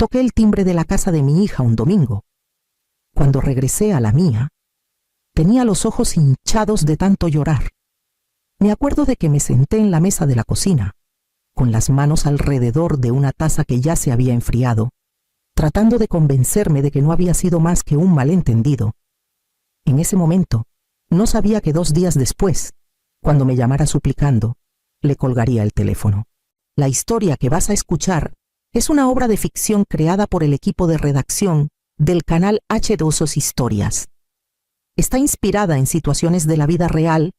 Toqué el timbre de la casa de mi hija un domingo. Cuando regresé a la mía, tenía los ojos hinchados de tanto llorar. Me acuerdo de que me senté en la mesa de la cocina, con las manos alrededor de una taza que ya se había enfriado, tratando de convencerme de que no había sido más que un malentendido. En ese momento, no sabía que 2 días después, cuando me llamara suplicando, le colgaría el teléfono. La historia que vas a escuchar es una obra de ficción creada por el equipo de redacción del canal H2O Historias. Está inspirada en situaciones de la vida real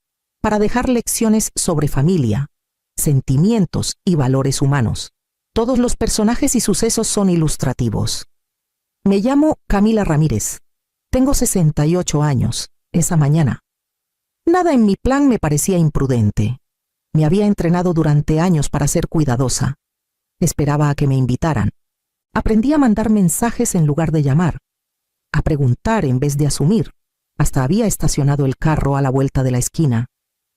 para dejar lecciones sobre familia, sentimientos y valores humanos. Todos los personajes y sucesos son ilustrativos. Me llamo Camila Ramírez. Tengo 68 años, esa mañana. Nada en mi plan me parecía imprudente. Me había entrenado durante años para ser cuidadosa. Esperaba a que me invitaran. Aprendí a mandar mensajes en lugar de llamar, a preguntar en vez de asumir. Hasta había estacionado el carro a la vuelta de la esquina,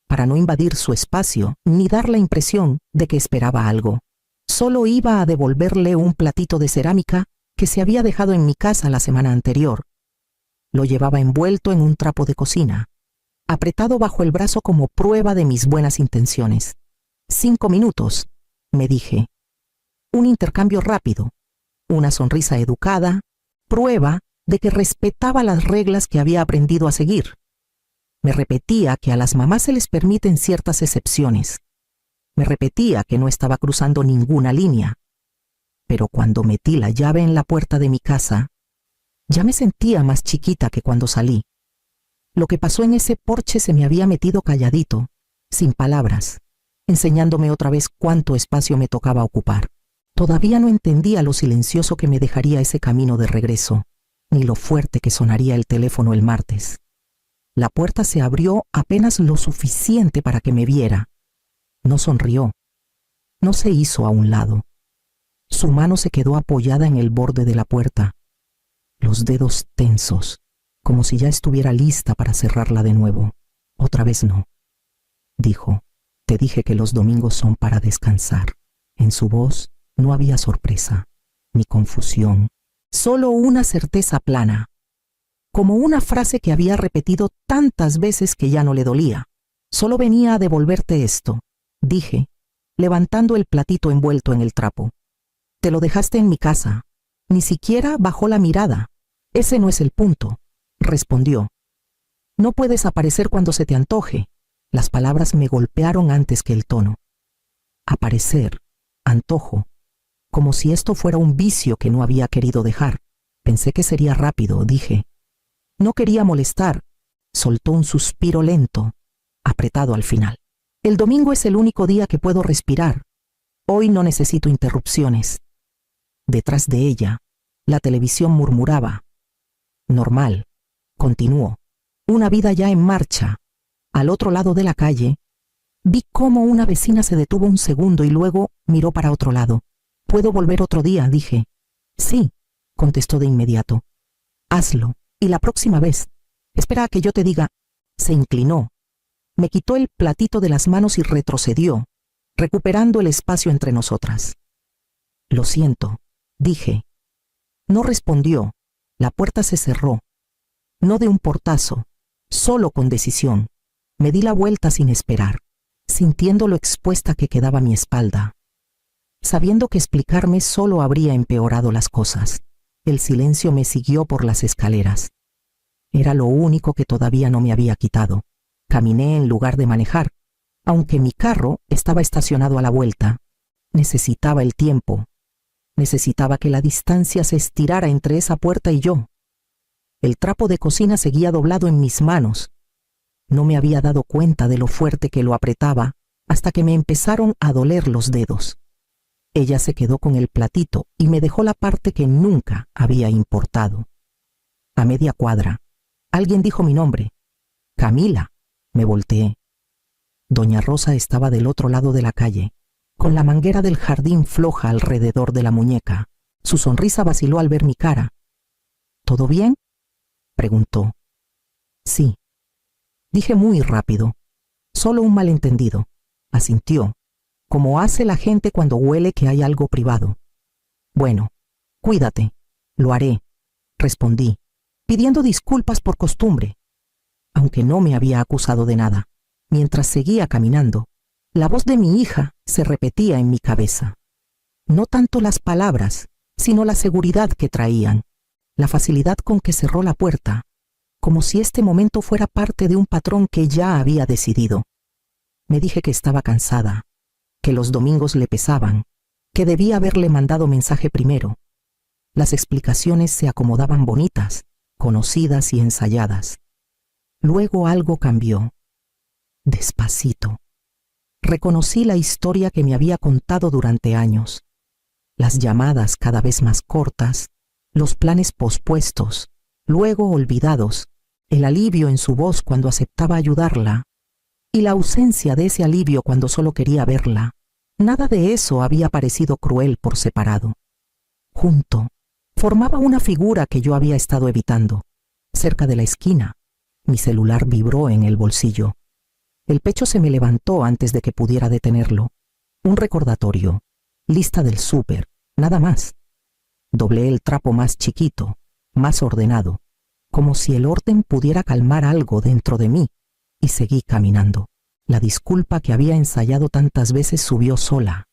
para no invadir su espacio ni dar la impresión de que esperaba algo. Solo iba a devolverle un platito de cerámica que se había dejado en mi casa la semana anterior. Lo llevaba envuelto en un trapo de cocina, apretado bajo el brazo como prueba de mis buenas intenciones. 5 minutos, me dije. Un intercambio rápido, una sonrisa educada, prueba de que respetaba las reglas que había aprendido a seguir. Me repetía que a las mamás se les permiten ciertas excepciones. Me repetía que no estaba cruzando ninguna línea. Pero cuando metí la llave en la puerta de mi casa, ya me sentía más chiquita que cuando salí. Lo que pasó en ese porche se me había metido calladito, sin palabras, enseñándome otra vez cuánto espacio me tocaba ocupar. Todavía no entendía lo silencioso que me dejaría ese camino de regreso, ni lo fuerte que sonaría el teléfono el martes. La puerta se abrió apenas lo suficiente para que me viera. No sonrió. No se hizo a un lado. Su mano se quedó apoyada en el borde de la puerta, los dedos tensos, como si ya estuviera lista para cerrarla de nuevo. Otra vez no. Dijo, te dije que los domingos son para descansar. En su voz no había sorpresa, ni confusión, solo una certeza plana, como una frase que había repetido tantas veces que ya no le dolía. Solo venía a devolverte esto, dije, levantando el platito envuelto en el trapo. Te lo dejaste en mi casa. Ni siquiera bajó la mirada. Ese no es el punto, respondió. No puedes aparecer cuando se te antoje. Las palabras me golpearon antes que el tono. Aparecer, antojo, como si esto fuera un vicio que no había querido dejar. Pensé que sería rápido, dije. No quería molestar. Soltó un suspiro lento, apretado al final. El domingo es el único día que puedo respirar. Hoy no necesito interrupciones. Detrás de ella, la televisión murmuraba. Normal, continuó. Una vida ya en marcha. Al otro lado de la calle, vi cómo una vecina se detuvo un segundo y luego miró para otro lado. ¿Puedo volver otro día?, dije. Sí, contestó de inmediato. Hazlo, y la próxima vez. Espera a que yo te diga. Se inclinó. Me quitó el platito de las manos y retrocedió, recuperando el espacio entre nosotras. Lo siento, dije. No respondió. La puerta se cerró. No de un portazo, solo con decisión. Me di la vuelta sin esperar, sintiendo lo expuesta que quedaba mi espalda, sabiendo que explicarme solo habría empeorado las cosas. El silencio me siguió por las escaleras. Era lo único que todavía no me había quitado. Caminé en lugar de manejar, aunque mi carro estaba estacionado a la vuelta. Necesitaba el tiempo. Necesitaba que la distancia se estirara entre esa puerta y yo. El trapo de cocina seguía doblado en mis manos. No me había dado cuenta de lo fuerte que lo apretaba hasta que me empezaron a doler los dedos. Ella se quedó con el platito y me dejó la parte que nunca había importado. A media cuadra, alguien dijo mi nombre. Camila. Me volteé. Doña Rosa estaba del otro lado de la calle, con la manguera del jardín floja alrededor de la muñeca. Su sonrisa vaciló al ver mi cara. ¿Todo bien?, preguntó. Sí. Dije muy rápido. Solo un malentendido. Asintió, como hace la gente cuando huele que hay algo privado. Bueno, Cuídate. Lo haré, respondí, pidiendo disculpas por costumbre, aunque no me había acusado de nada. Mientras seguía caminando, la voz de mi hija se repetía en mi cabeza. No tanto las palabras, sino la seguridad que traían, la facilidad con que cerró la puerta, como si este momento fuera parte de un patrón que ya había decidido. Me dije que estaba cansada, que los domingos le pesaban, que debía haberle mandado mensaje primero. Las explicaciones se acomodaban bonitas, conocidas y ensayadas. Luego algo cambió. Despacito. Reconocí la historia que me había contado durante años. Las llamadas cada vez más cortas, los planes pospuestos, luego olvidados, el alivio en su voz cuando aceptaba ayudarla, y la ausencia de ese alivio cuando solo quería verla. Nada de eso había parecido cruel por separado. Junto, formaba una figura que yo había estado evitando. Cerca de la esquina, mi celular vibró en el bolsillo. El pecho se me levantó antes de que pudiera detenerlo. Un recordatorio, lista del súper, nada más. Doblé el trapo más chiquito, más ordenado, como si el orden pudiera calmar algo dentro de mí, y seguí caminando. La disculpa que había ensayado tantas veces subió sola,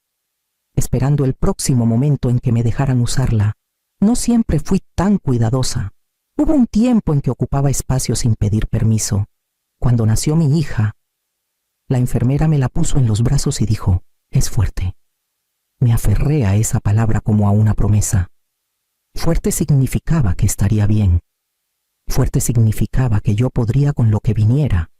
esperando el próximo momento en que me dejaran usarla. No siempre fui tan cuidadosa. Hubo un tiempo en que ocupaba espacio sin pedir permiso. Cuando nació mi hija, la enfermera me la puso en los brazos y dijo, «Es fuerte». Me aferré a esa palabra como a una promesa. Fuerte significaba que estaría bien. Fuerte significaba que yo podría con lo que viniera.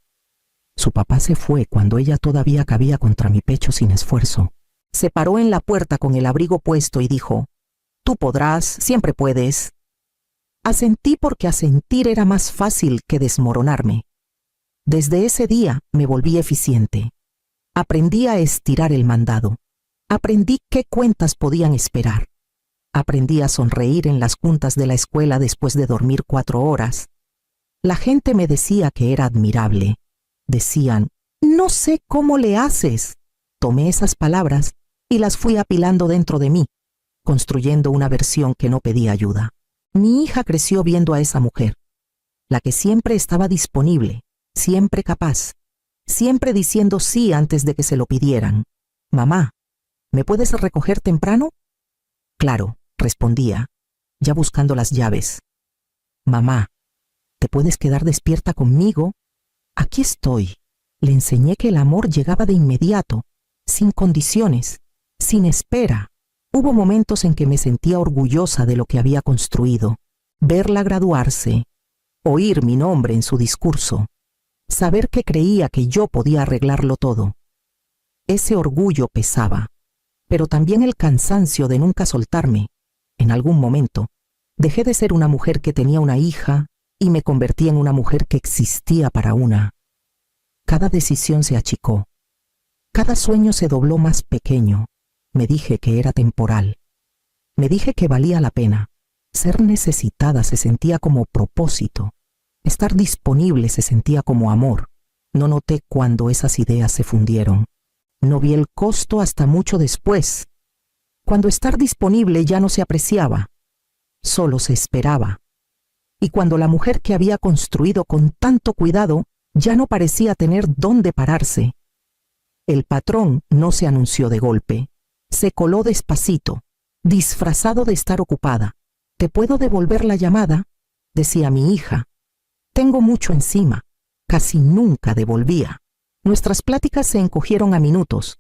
Su papá se fue cuando ella todavía cabía contra mi pecho sin esfuerzo. Se paró en la puerta con el abrigo puesto y dijo, «Tú podrás, siempre puedes». Asentí porque asentir era más fácil que desmoronarme. Desde ese día me volví eficiente. Aprendí a estirar el mandado. Aprendí qué cuentas podían esperar. Aprendí a sonreír en las juntas de la escuela después de dormir 4 horas. La gente me decía que era admirable. Decían, «No sé cómo le haces». Tomé esas palabras y las fui apilando dentro de mí, construyendo una versión que no pedía ayuda. Mi hija creció viendo a esa mujer, la que siempre estaba disponible, siempre capaz, siempre diciendo sí antes de que se lo pidieran. «Mamá, ¿me puedes recoger temprano?» «Claro», respondía, ya buscando las llaves. «Mamá, ¿te puedes quedar despierta conmigo?» «Aquí estoy». Le enseñé que el amor llegaba de inmediato, sin condiciones, sin espera. Hubo momentos en que me sentía orgullosa de lo que había construido. Verla graduarse, oír mi nombre en su discurso, saber que creía que yo podía arreglarlo todo. Ese orgullo pesaba, pero también el cansancio de nunca soltarme. En algún momento, dejé de ser una mujer que tenía una hija y me convertí en una mujer que existía para una. Cada decisión se achicó. Cada sueño se dobló más pequeño. Me dije que era temporal. Me dije que valía la pena. Ser necesitada se sentía como propósito. Estar disponible se sentía como amor. No noté cuando esas ideas se fundieron. No vi el costo hasta mucho después, cuando estar disponible ya no se apreciaba, solo se esperaba. Y cuando la mujer que había construido con tanto cuidado ya no parecía tener dónde pararse. El patrón no se anunció de golpe. Se coló despacito, disfrazado de estar ocupada. «¿Te puedo devolver la llamada?», decía mi hija. Tengo mucho encima. Casi nunca devolvía. Nuestras pláticas se encogieron a minutos,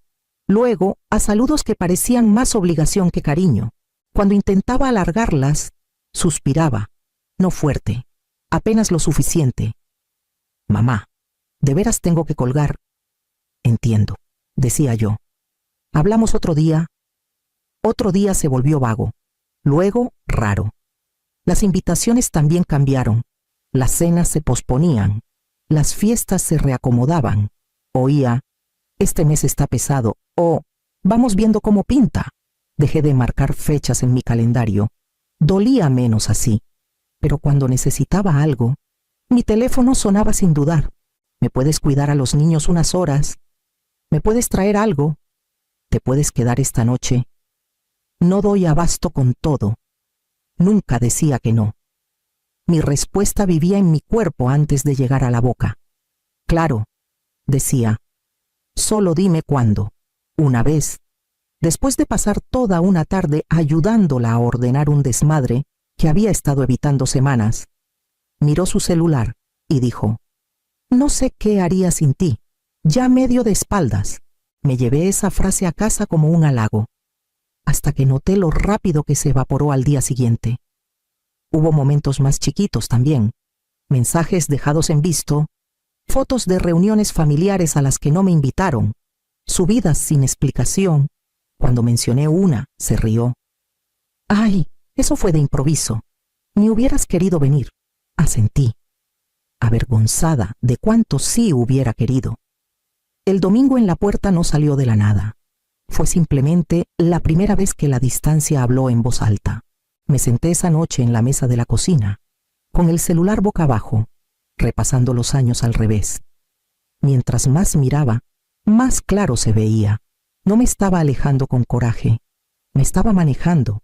luego a saludos que parecían más obligación que cariño. Cuando intentaba alargarlas, suspiraba, no fuerte, apenas lo suficiente. «Mamá, ¿de veras tengo que colgar?» «Entiendo», decía yo. Hablamos otro día. Otro día se volvió vago, luego raro. Las invitaciones también cambiaron. Las cenas se posponían. Las fiestas se reacomodaban. Oía, «Este mes está pesado» o «Vamos viendo cómo pinta». Dejé de marcar fechas en mi calendario. Dolía menos así. Pero cuando necesitaba algo, mi teléfono sonaba sin dudar. «¿Me puedes cuidar a los niños unas horas? ¿Me puedes traer algo? ¿Te puedes quedar esta noche?» No doy abasto con todo. Nunca decía que no. Mi respuesta vivía en mi cuerpo antes de llegar a la boca. Claro, decía, solo dime cuándo. Una vez, después de pasar toda una tarde ayudándola a ordenar un desmadre que había estado evitando semanas, miró su celular y dijo, no sé qué haría sin ti, ya medio de espaldas. Me llevé esa frase a casa como un halago, hasta que noté lo rápido que se evaporó al día siguiente. Hubo momentos más chiquitos también, mensajes dejados en visto, fotos de reuniones familiares a las que no me invitaron, subidas sin explicación. Cuando mencioné una, se rió. «Ay, eso fue de improviso. Ni hubieras querido venir», asentí, avergonzada de cuánto sí hubiera querido. El domingo en la puerta no salió de la nada. Fue simplemente la primera vez que la distancia habló en voz alta. Me senté esa noche en la mesa de la cocina, con el celular boca abajo, repasando los años al revés. Mientras más miraba, más claro se veía. No me estaba alejando con coraje, me estaba manejando,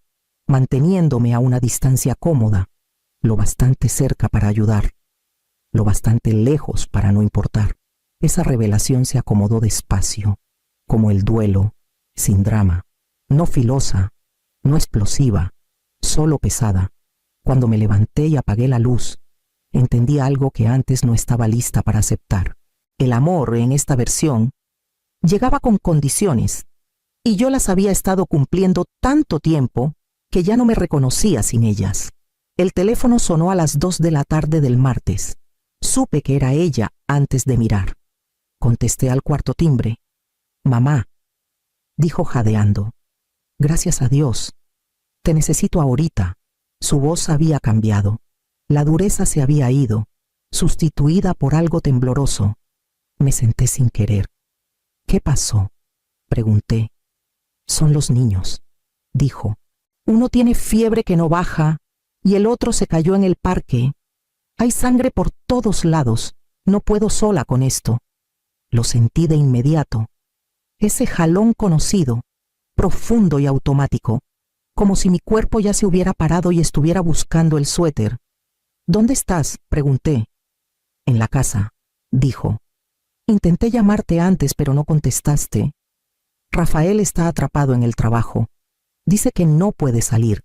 manteniéndome a una distancia cómoda, lo bastante cerca para ayudar, lo bastante lejos para no importar. Esa revelación se acomodó despacio, como el duelo, sin drama, no filosa, no explosiva, solo pesada. Cuando me levanté y apagué la luz, entendí algo que antes no estaba lista para aceptar. El amor, en esta versión, llegaba con condiciones, y yo las había estado cumpliendo tanto tiempo que ya no me reconocía sin ellas. El teléfono sonó a las 2 de la tarde del martes. Supe que era ella antes de mirar. Contesté al cuarto timbre. «Mamá», dijo jadeando. «Gracias a Dios. Te necesito ahorita». Su voz había cambiado. La dureza se había ido, sustituida por algo tembloroso. Me senté sin querer. «¿Qué pasó?», pregunté. «Son los niños», dijo. «Uno tiene fiebre que no baja y el otro se cayó en el parque. Hay sangre por todos lados. No puedo sola con esto». Lo sentí de inmediato. Ese jalón conocido, profundo y automático, como si mi cuerpo ya se hubiera parado y estuviera buscando el suéter. «¿Dónde estás?», pregunté. «En la casa», dijo. «Intenté llamarte antes, pero no contestaste. Rafael está atrapado en el trabajo. Dice que no puede salir.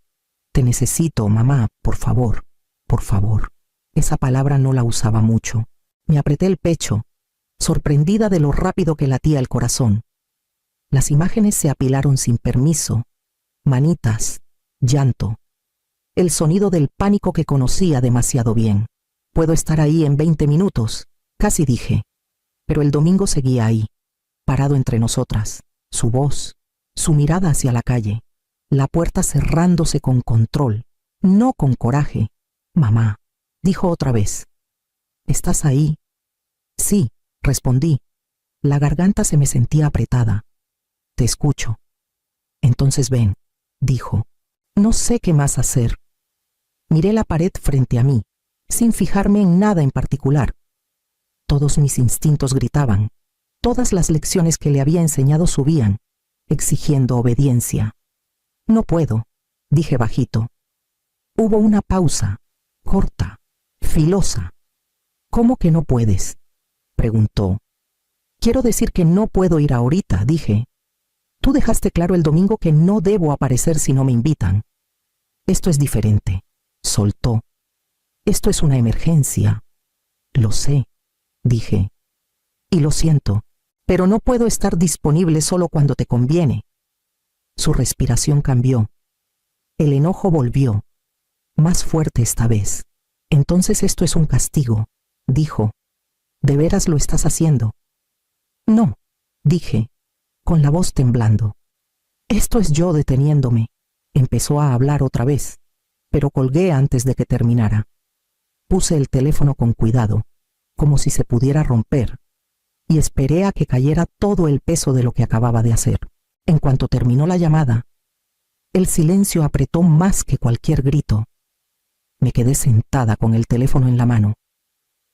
Te necesito, mamá, por favor, por favor». Esa palabra no la usaba mucho. Me apreté el pecho, sorprendida de lo rápido que latía el corazón. Las imágenes se apilaron sin permiso. Manitas, llanto. El sonido del pánico que conocía demasiado bien. «Puedo estar ahí en 20 minutos», casi dije. Pero el domingo seguía ahí, parado entre nosotras, su voz, su mirada hacia la calle, la puerta cerrándose con control, no con coraje. «Mamá», dijo otra vez. «¿Estás ahí?» «Sí», respondí. La garganta se me sentía apretada. «Te escucho». «Entonces ven», dijo. No sé qué más hacer. Miré la pared frente a mí, sin fijarme en nada en particular. Todos mis instintos gritaban. Todas las lecciones que le había enseñado subían, exigiendo obediencia. «No puedo», dije bajito. Hubo una pausa, corta, filosa. «¿Cómo que no puedes?», preguntó. «Quiero decir que no puedo ir ahorita», dije. «Tú dejaste claro el domingo que no debo aparecer si no me invitan». «Esto es diferente», soltó. «Esto es una emergencia». «Lo sé», dije. «Y lo siento, pero no puedo estar disponible solo cuando te conviene». Su respiración cambió. El enojo volvió, más fuerte esta vez. «Entonces esto es un castigo», dijo. «¿De veras lo estás haciendo?» «No», dije, con la voz temblando. «Esto es yo deteniéndome». Empezó a hablar otra vez, pero colgué antes de que terminara. Puse el teléfono con cuidado, como si se pudiera romper, y esperé a que cayera todo el peso de lo que acababa de hacer. En cuanto terminó la llamada, el silencio apretó más que cualquier grito. Me quedé sentada con el teléfono en la mano,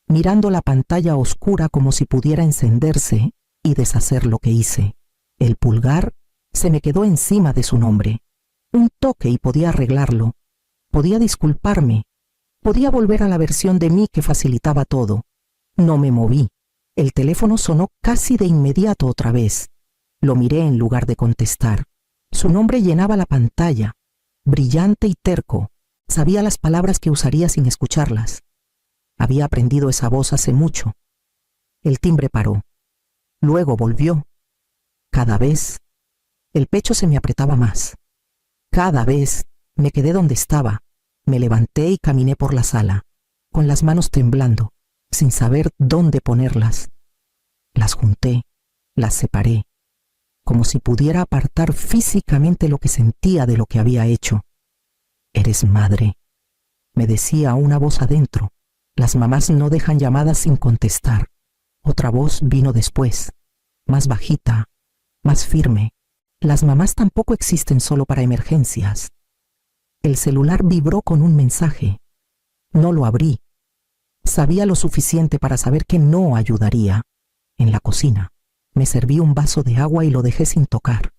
mirando la pantalla oscura como si pudiera encenderse y deshacer lo que hice. El pulgar se me quedó encima de su nombre. Un toque y podía arreglarlo, Podía disculparme. Podía volver a la versión de mí que facilitaba todo. No me moví. El teléfono sonó casi de inmediato otra vez. Lo miré en lugar de contestar. Su nombre llenaba la pantalla. Brillante y terco. Sabía las palabras que usaría sin escucharlas. Había aprendido esa voz hace mucho. El timbre paró. Luego volvió. Cada vez, el pecho se me apretaba más. Cada vez, me quedé donde estaba. Me levanté y caminé por la sala, con las manos temblando, sin saber dónde ponerlas. Las junté, las separé, como si pudiera apartar físicamente lo que sentía de lo que había hecho. Eres madre, me decía una voz adentro. Las mamás no dejan llamadas sin contestar. Otra voz vino después, más bajita, más firme. Las mamás tampoco existen solo para emergencias. El celular vibró con un mensaje. No lo abrí. Sabía lo suficiente para saber que no ayudaría. En la cocina, me serví un vaso de agua y lo dejé sin tocar.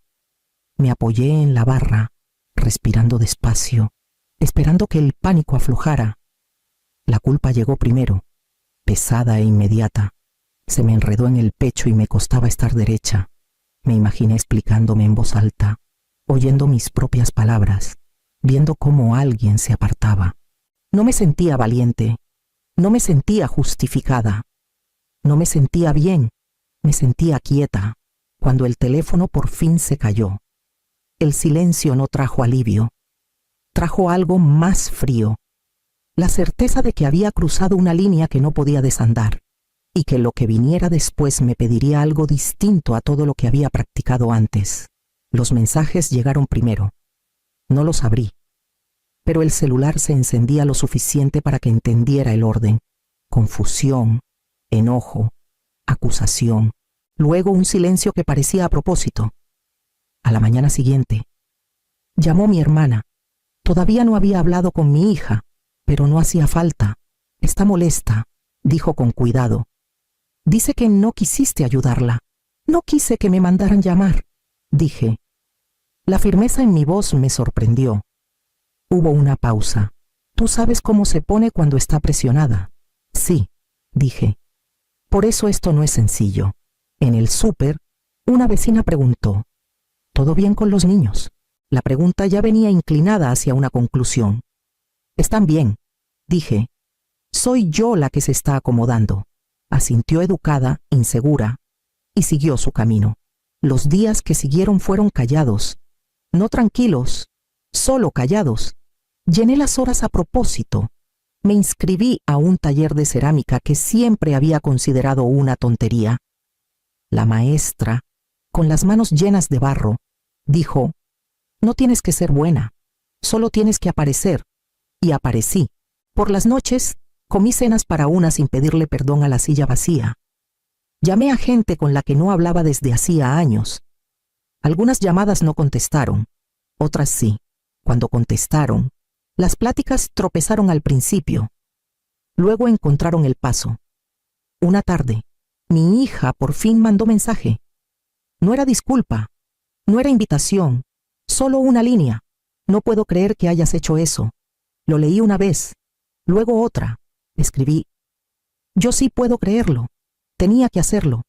Me apoyé en la barra, respirando despacio, esperando que el pánico aflojara. La culpa llegó primero, pesada e inmediata. Se me enredó en el pecho y me costaba estar derecha. Me imaginé explicándome en voz alta, oyendo mis propias palabras, viendo cómo alguien se apartaba. No me sentía valiente, no me sentía justificada, no me sentía bien, me sentía quieta, cuando el teléfono por fin se cayó. El silencio no trajo alivio, trajo algo más frío, la certeza de que había cruzado una línea que no podía desandar, y que lo que viniera después me pediría algo distinto a todo lo que había practicado antes. Los mensajes llegaron primero. No los abrí, pero el celular se encendía lo suficiente para que entendiera el orden. Confusión, enojo, acusación, luego un silencio que parecía a propósito. A la mañana siguiente, llamó mi hermana. Todavía no había hablado con mi hija, pero no hacía falta. Está molesta, dijo con cuidado. Dice que no quisiste ayudarla. No quise que me mandaran llamar, dije. La firmeza en mi voz me sorprendió. Hubo una pausa. ¿Tú sabes cómo se pone cuando está presionada? Sí, dije. Por eso esto no es sencillo. En el súper, una vecina preguntó, ¿todo bien con los niños? La pregunta ya venía inclinada hacia una conclusión. Están bien, dije. Soy yo la que se está acomodando. Asintió educada, insegura, y siguió su camino. Los días que siguieron fueron callados, no tranquilos, solo callados. Llené las horas a propósito. Me inscribí a un taller de cerámica que siempre había considerado una tontería. La maestra, con las manos llenas de barro, dijo, no tienes que ser buena, solo tienes que aparecer. Y aparecí. Por las noches, comí cenas para una sin pedirle perdón a la silla vacía. Llamé a gente con la que no hablaba desde hacía años. Algunas llamadas no contestaron, otras sí. Cuando contestaron, las pláticas tropezaron al principio. Luego encontraron el paso. Una tarde, mi hija por fin mandó mensaje. No era disculpa, no era invitación, solo una línea. No puedo creer que hayas hecho eso. Lo leí una vez, luego otra. Escribí, yo sí puedo creerlo. Tenía que hacerlo.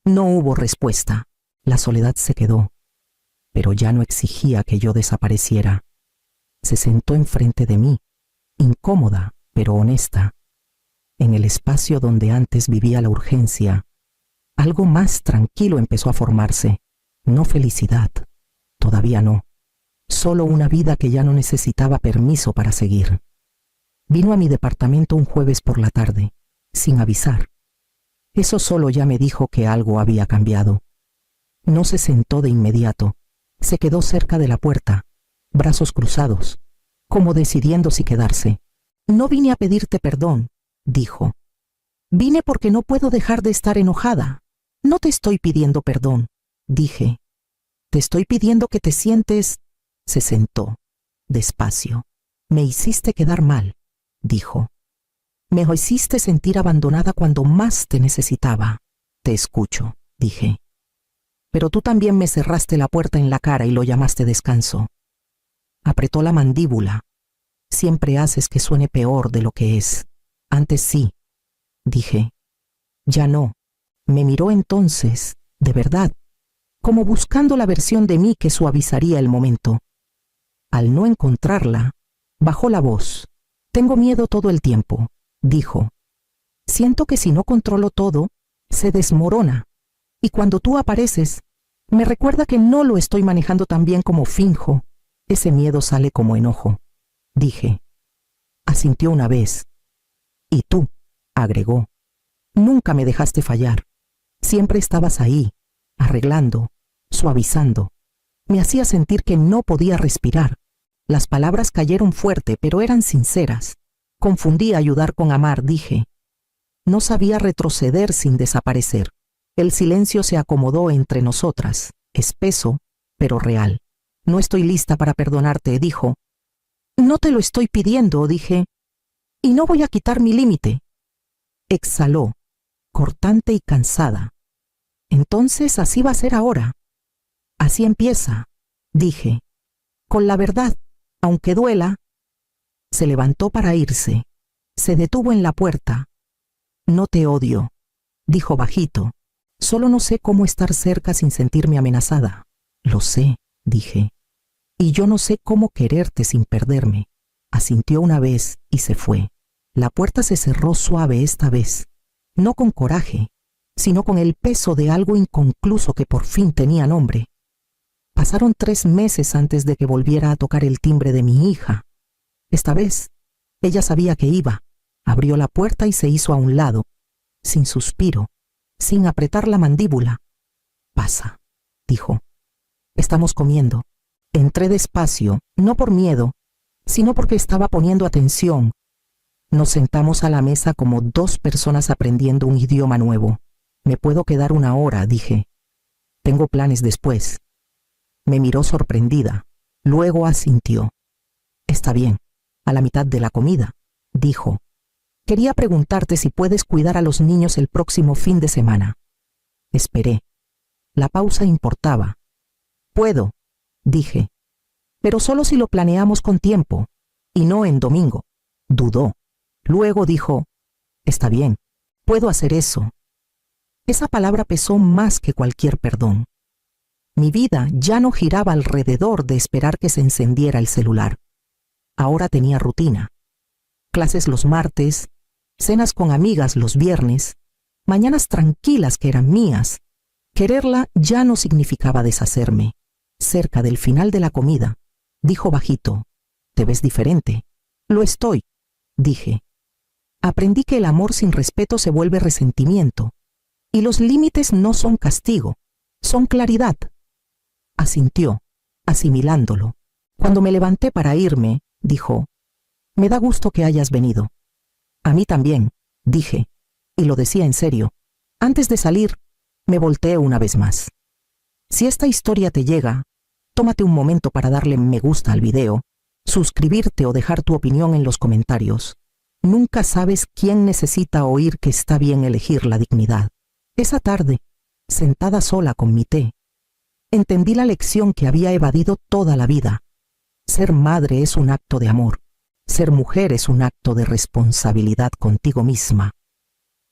No hubo respuesta. La soledad se quedó, pero ya no exigía que yo desapareciera. Se sentó enfrente de mí, incómoda, pero honesta. En el espacio donde antes vivía la urgencia, algo más tranquilo empezó a formarse. No felicidad, todavía no. Solo una vida que ya no necesitaba permiso para seguir. Vino a mi departamento un jueves por la tarde, sin avisar. Eso solo ya me dijo que algo había cambiado. No se sentó de inmediato. Se quedó cerca de la puerta, brazos cruzados, como decidiendo si quedarse. No vine a pedirte perdón, dijo. Vine porque no puedo dejar de estar enojada. No te estoy pidiendo perdón, dije. Te estoy pidiendo que te sientes... Se sentó, despacio. Me hiciste quedar mal, dijo. Me hiciste sentir abandonada cuando más te necesitaba. Te escucho, dije. Pero tú también me cerraste la puerta en la cara y lo llamaste descanso. Apretó la mandíbula. Siempre haces que suene peor de lo que es. Antes sí, dije. Ya no. Me miró entonces, de verdad, como buscando la versión de mí que suavizaría el momento. Al no encontrarla, bajó la voz. Tengo miedo todo el tiempo, dijo. Siento que si no controlo todo, se desmorona. Y cuando tú apareces, me recuerda que no lo estoy manejando tan bien como finjo. Ese miedo sale como enojo, dije. Asintió una vez. Y tú, agregó, nunca me dejaste fallar. Siempre estabas ahí, arreglando, suavizando. Me hacía sentir que no podía respirar. Las palabras cayeron fuerte, pero eran sinceras. Confundí ayudar con amar, dije. No sabía retroceder sin desaparecer. El silencio se acomodó entre nosotras, espeso, pero real. No estoy lista para perdonarte, dijo. No te lo estoy pidiendo, dije. Y no voy a quitar mi límite. Exhaló, cortante y cansada. Entonces así va a ser ahora. Así empieza, dije. Con la verdad, aunque duela. Se levantó para irse. Se detuvo en la puerta. No te odio, dijo bajito. Solo no sé cómo estar cerca sin sentirme amenazada. Lo sé, dije. Y yo no sé cómo quererte sin perderme. Asintió una vez y se fue. La puerta se cerró suave esta vez, no con coraje, sino con el peso de algo inconcluso que por fin tenía nombre. Pasaron 3 meses antes de que volviera a tocar el timbre de mi hija. Esta vez, ella sabía que iba. Abrió la puerta y se hizo a un lado, sin suspiro, sin apretar la mandíbula. Pasa, dijo. Estamos comiendo. Entré despacio, no por miedo, sino porque estaba poniendo atención. Nos sentamos a la mesa como 2 personas aprendiendo un idioma nuevo. Me puedo quedar 1 hora, dije. Tengo planes después. Me miró sorprendida. Luego asintió. Está bien, a la mitad de la comida, dijo. Quería preguntarte si puedes cuidar a los niños el próximo fin de semana. Esperé. La pausa importaba. Puedo, dije, pero solo si lo planeamos con tiempo, y no en domingo. Dudó. Luego dijo, está bien, puedo hacer eso. Esa palabra pesó más que cualquier perdón. Mi vida ya no giraba alrededor de esperar que se encendiera el celular. Ahora tenía rutina. Clases los martes, cenas con amigas los viernes, mañanas tranquilas que eran mías. Quererla ya no significaba deshacerme. Cerca del final de la comida, dijo bajito, te ves diferente. Lo estoy, dije. Aprendí que el amor sin respeto se vuelve resentimiento, y los límites no son castigo, son claridad. Asintió, asimilándolo. Cuando me levanté para irme, dijo, me da gusto que hayas venido. A mí también, dije, y lo decía en serio. Antes de salir, me volteé una vez más. Si esta historia te llega, tómate un momento para darle me gusta al video, suscribirte o dejar tu opinión en los comentarios. Nunca sabes quién necesita oír que está bien elegir la dignidad. Esa tarde, sentada sola con mi té, entendí la lección que había evadido toda la vida. Ser madre es un acto de amor. Ser mujer es un acto de responsabilidad contigo misma.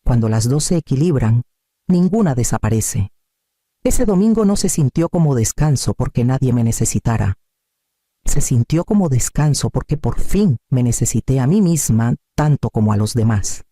Cuando las 2 se equilibran, ninguna desaparece. Ese domingo no se sintió como descanso porque nadie me necesitara. Se sintió como descanso porque por fin me necesité a mí misma tanto como a los demás.